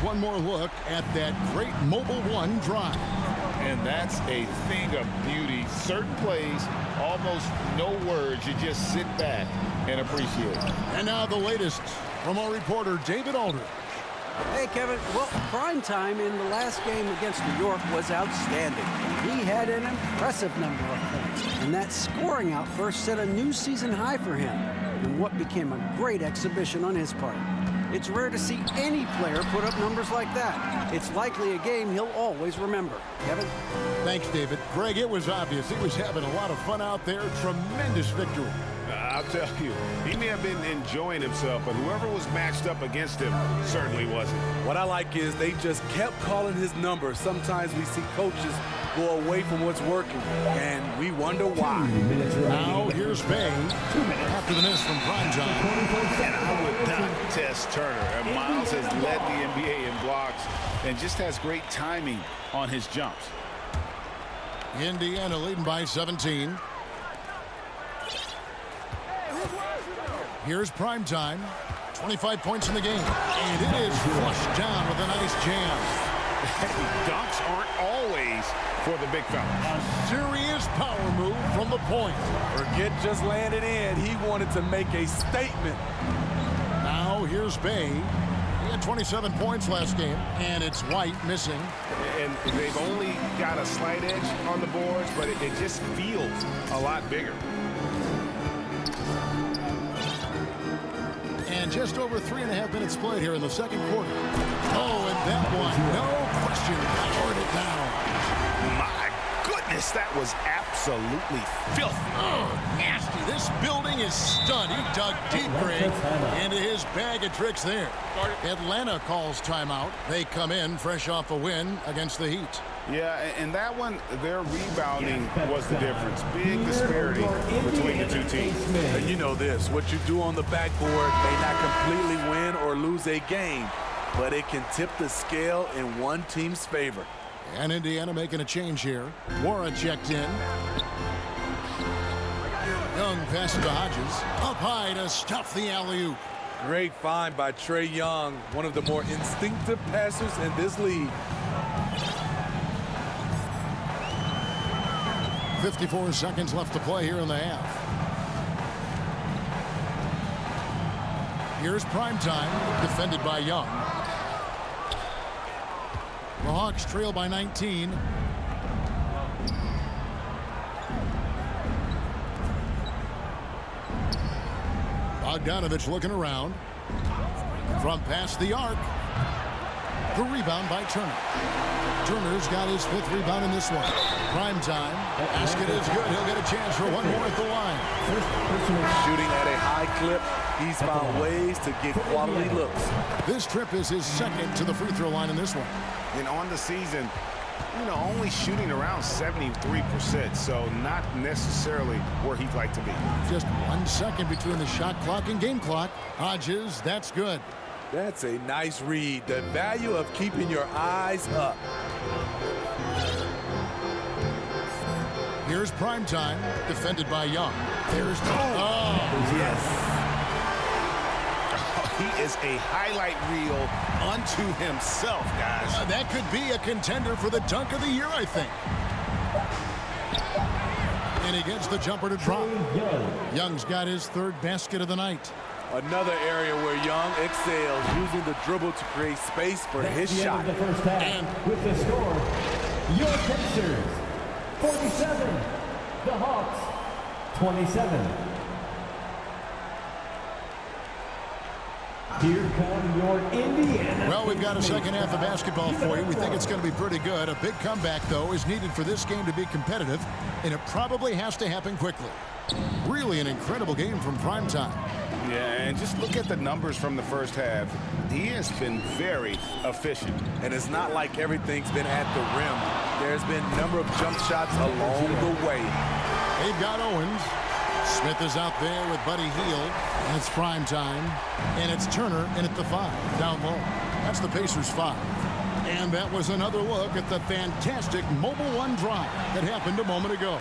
one more look at that great Mobile One drive. And that's a thing of beauty. Certain plays, almost no words. You just sit back and appreciate it. And now the latest from our reporter, David Aldridge. Hey, Kevin. Well, prime time in the last game against New York was outstanding. He had an impressive number of points, and that scoring outburst set a new season high for him in what became a great exhibition on his part. It's rare to see any player put up numbers like that. It's likely a game he'll always remember. Kevin? Thanks, David. Greg, it was obvious. He was having a lot of fun out there. Tremendous victory. I'll tell you, he may have been enjoying himself, but whoever was matched up against him certainly wasn't. What I like is they just kept calling his number. Sometimes we see coaches go away from what's working, and we wonder why. Now here's Bay after the miss from primetime. And I would not test Turner. And Miles has led the NBA in blocks and just has great timing on his jumps. Indiana leading by 17. Here's primetime. 25 points in the game. And it is flushed down with a nice jam. Dunks aren't always for the big fella. A serious power move from the point. Forget just laying it in. He wanted to make a statement. Now here's Bay. He had 27 points last game, and it's White missing. And they've only got a slight edge on the boards, but it just feels a lot bigger. And just over 3.5 minutes played here in the second quarter. Oh, and that one, no question, powered it down. My goodness, that was absolutely filthy. Oh, nasty. This building is stunned. He dug deep, Greg, into his bag of tricks there. Atlanta calls timeout. They come in fresh off a win against the Heat. Yeah, and that one, their rebounding was the difference. Big disparity between the two teams. And you know this, what you do on the backboard may not completely win or lose a game, but it can tip the scale in one team's favor. And Indiana making a change here. Wara checked in. Young passes to Hodges. Up high to stuff the alley-oop. Great find by Trae Young, one of the more instinctive passers in this league. 54 seconds left to play here in the half. Here's primetime, defended by Young. The Hawks trail by 19. Bogdanovich looking around. From past the arc. The rebound by Turner. Turner's got his 5th rebound in this one. Prime time. Basket is good. He'll get a chance for one more at the line. Shooting at a high clip, he's found ways to get quality looks. This trip is his second to the free throw line in this one. And on the season, only shooting around 73%, so not necessarily where he'd like to be. Just 1 second between the shot clock and game clock. Hodges, that's good. That's a nice read. The value of keeping your eyes up. Here's primetime, defended by Young. There's Yes. He is a highlight reel unto himself, guys. That could be a contender for the dunk of the year, I think. And he gets the jumper to drop. Young's got his 3rd basket of the night. Another area where Young excels, using the dribble to create space for his shot. The first half, And with the score, your Pacers 47, the Hawks 27. Here come your Indiana. well, we've got a second half of basketball for you. We think it's going to be pretty good. A big comeback, though, is needed for this game to be competitive, and it probably has to happen quickly. Really an incredible game from primetime. Yeah, and just look at the numbers from the first half. He has been very efficient. And it's not like everything's been at the rim. There's been a number of jump shots along the way. They've got Owens. Smith is out there with Buddy Hield. And it's prime time. And it's Turner in at the 5, down low. That's the Pacers 5. And that was another look at the fantastic Mobile One drive that happened a moment ago.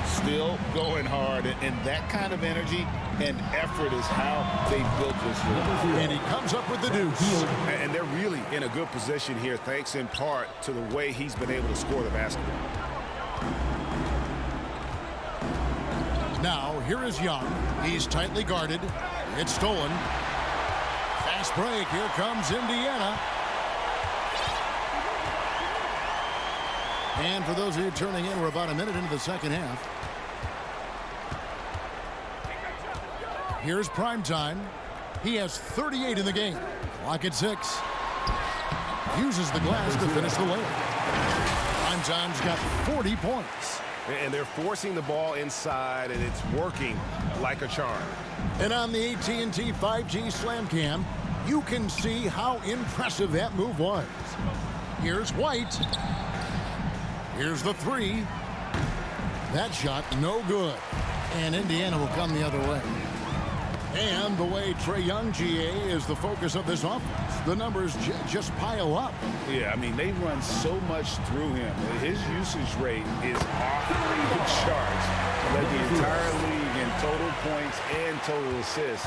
Still going hard, and that kind of energy and effort is how they built this league. And he comes up with the deuce. And they're really in a good position here, thanks in part to the way he's been able to score the basketball. Now, here is Young. He's tightly guarded. It's stolen. Fast break. Here comes Indiana. And for those of you turning in, we're about a minute into the second half. Here's Prime Time. He has 38 in the game. Clock at 6. Uses the glass to finish the layup. Prime Time's got 40 points. And they're forcing the ball inside, and it's working like a charm. And on the AT&T 5G Slam Cam, you can see how impressive that move was. Here's White. Here's the three. That shot, no good. And Indiana will come the other way. And the way Trae Young, GA, is the focus of this offense. The numbers just pile up. Yeah, I mean, they run so much through him. His usage rate is off the charts. Led the entire league in total points and total assists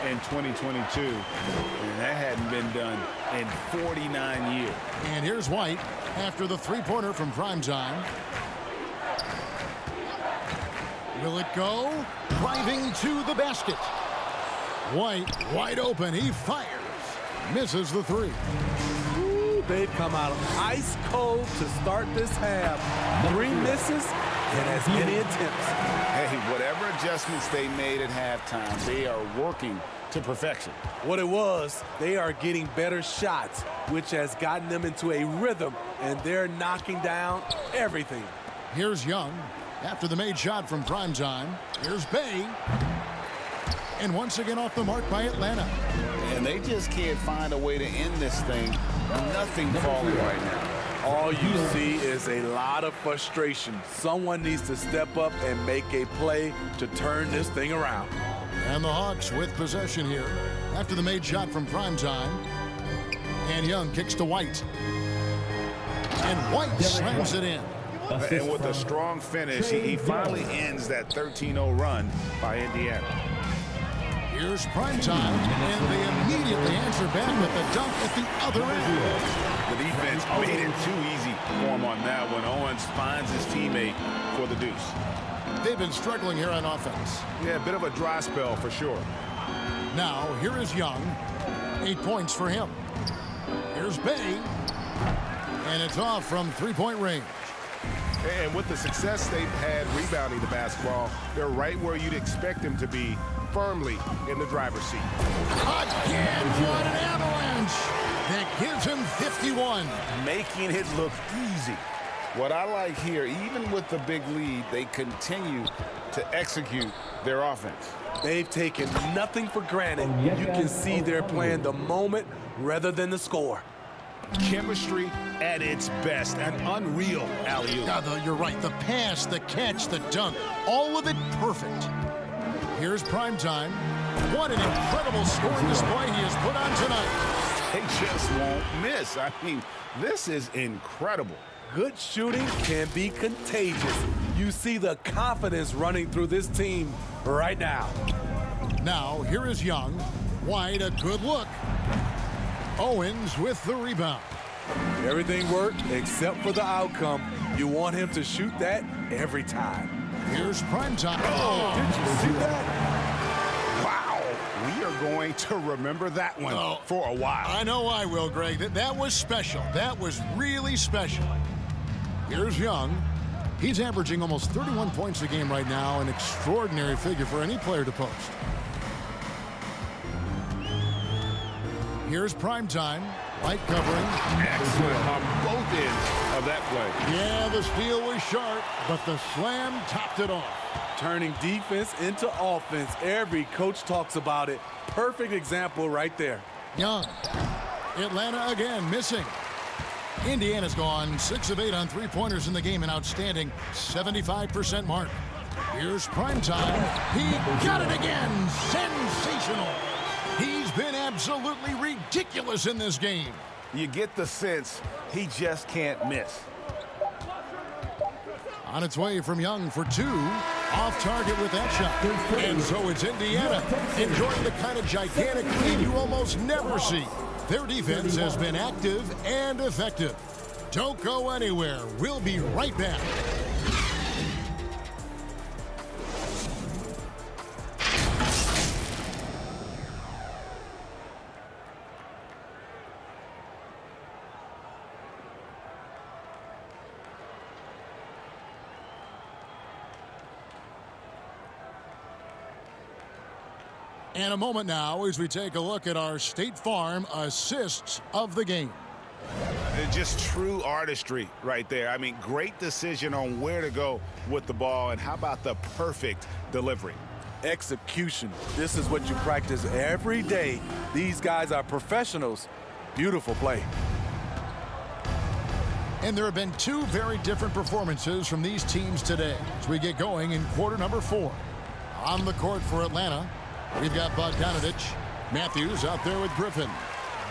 in 2022. And that hadn't been done in 49 years. And here's White after the three-pointer from Prime Time. Will it go? Driving to the basket. White wide open. He fires. Misses the three. Ooh, they've come out ice cold to start this half. 3 misses and as many attempts. Hey, whatever adjustments they made at halftime, they are working to perfection. What it was, they are getting better shots, which has gotten them into a rhythm, and they're knocking down everything. Here's Young after the made shot from Prime Time. Here's Bay. And once again off the mark by Atlanta. And they just can't find a way to end this thing. Nothing falling right now. All you see is a lot of frustration. Someone needs to step up and make a play to turn this thing around. And the Hawks with possession here after the made shot from Prime Time. And Young kicks to White. And White slams it in. And with a strong finish, he finally ends that 13-0 run by Indiana. Here's Prime Time, and they immediately answer back with the dunk at the other end. The defense made it too easy for him on that when Owens finds his teammate for the deuce. They've been struggling here on offense. Yeah, a bit of a dry spell for sure. Now, here is Young. 8 points for him. Here's Bay. And it's off from three-point range. And with the success they've had rebounding the basketball, they're right where you'd expect them to be, firmly in the driver's seat. Again, what an avalanche! That gives him 51. Making it look easy. What I like here, even with the big lead, they continue to execute their offense. They've taken nothing for granted. You can see they're playing the moment rather than the score. Chemistry at its best. An unreal alley-oop. Yeah, you're right. The pass, the catch, the dunk, all of it perfect. Here's Prime Time. What an incredible scoring display he has put on tonight. They just won't miss. I mean, this is incredible. Good shooting can be contagious. You see the confidence running through this team right now. Now, here is Young. White, a good look. Owens with the rebound. Everything worked except for the outcome. You want him to shoot that every time. Here's Prime Time. Oh, did you see that? Wow. We are going to remember that one for a while. I know I will, Greg. That was special. That was really special. Here's Young. He's averaging almost 31 points a game right now, an extraordinary figure for any player to post. Here's Prime Time. White covering. Excellent on both ends of that play. Yeah, the steal was sharp, but the slam topped it off. Turning defense into offense. Every coach talks about it. Perfect example right there. Young. Atlanta again missing. Indiana's gone 6 of 8 on three-pointers in the game, an outstanding 75% mark. Here's Prime Time. He got it again. Sensational. He's been absolutely ridiculous in this game. You get the sense he just can't miss. On its way from Young for two. Off target with that shot. And so it's Indiana enjoying the kind of gigantic lead you almost never see. Their defense has been active and effective. Don't go anywhere. We'll be right back. And a moment now as we take a look at our State Farm assists of the game. Just true artistry right there. I mean, great decision on where to go with the ball, and how about the perfect delivery? Execution. This is what you practice every day. These guys are professionals. Beautiful play. And there have been two very different performances from these teams today as we get going in quarter number 4. On the court for Atlanta, we've got Bogdanovich. Matthews out there with Griffin.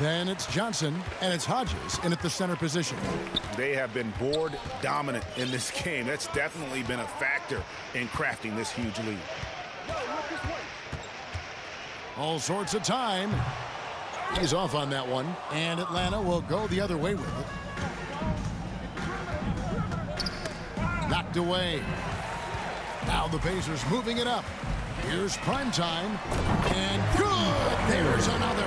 Then it's Johnson, and it's Hodges in at the center position. They have been board dominant in this game. That's definitely been a factor in crafting this huge lead. All sorts of time. He's off on that one, and Atlanta will go the other way with it. Knocked away. Now the Pacers moving it up. Here's prime time, and good! There's another.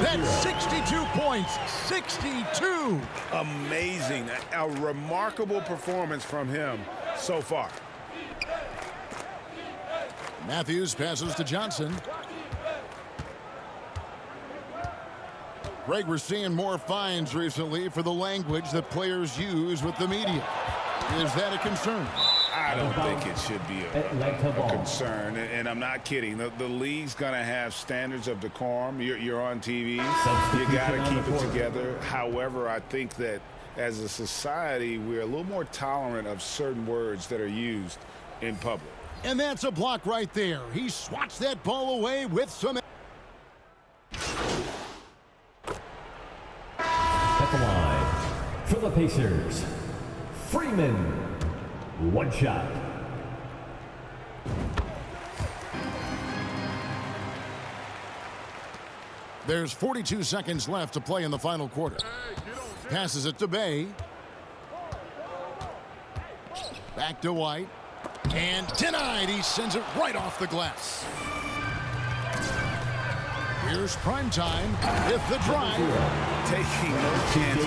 That's 62 points, 62! Amazing. A remarkable performance from him so far. Matthews passes to Johnson. Greg, we're seeing more fines recently for the language that players use with the media. Is that a concern? I don't think it should be a concern, and I'm not kidding. The league's going to have standards of decorum. You're on TV. You got to keep it together. However, I think that as a society, we're a little more tolerant of certain words that are used in public. And that's a block right there. He swats that ball away with some... At the line for the Pacers, Freeman, one shot. There's 42 seconds left to play in the final quarter. Passes it to Bay. Back to White. And denied. He sends it right off the glass. Here's prime time with the drive. Taking no chances.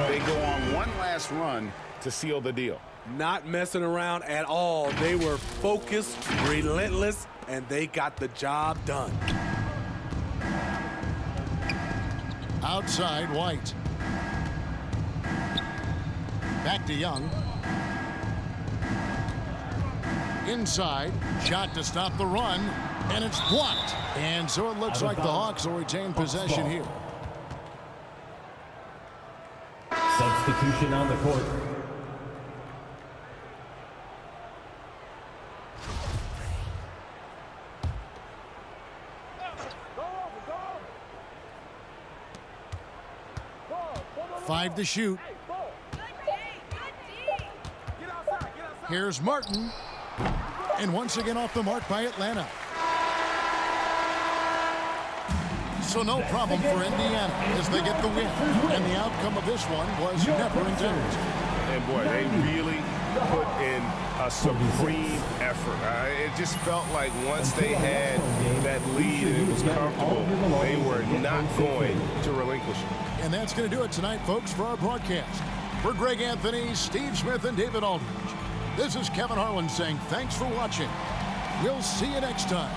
They go on one last run to seal the deal. Not messing around at all. They were focused, relentless, and they got the job done. Outside, White. Back to Young. Inside, shot to stop the run, and it's blocked. And so it looks like the Hawks will retain possession here. Substitution on the court. Five to shoot. Here's Martin. And once again off the mark by Atlanta. So no problem for Indiana as they get the win. And the outcome of this one was never intended. And boy, they really put in a supreme effort. It just felt like once they had that lead and it was comfortable, they were not going to relinquish it. And that's going to do it tonight, folks, for our broadcast. For Greg Anthony, Steve Smith, and David Aldridge, this is Kevin Harlan saying thanks for watching. We'll see you next time.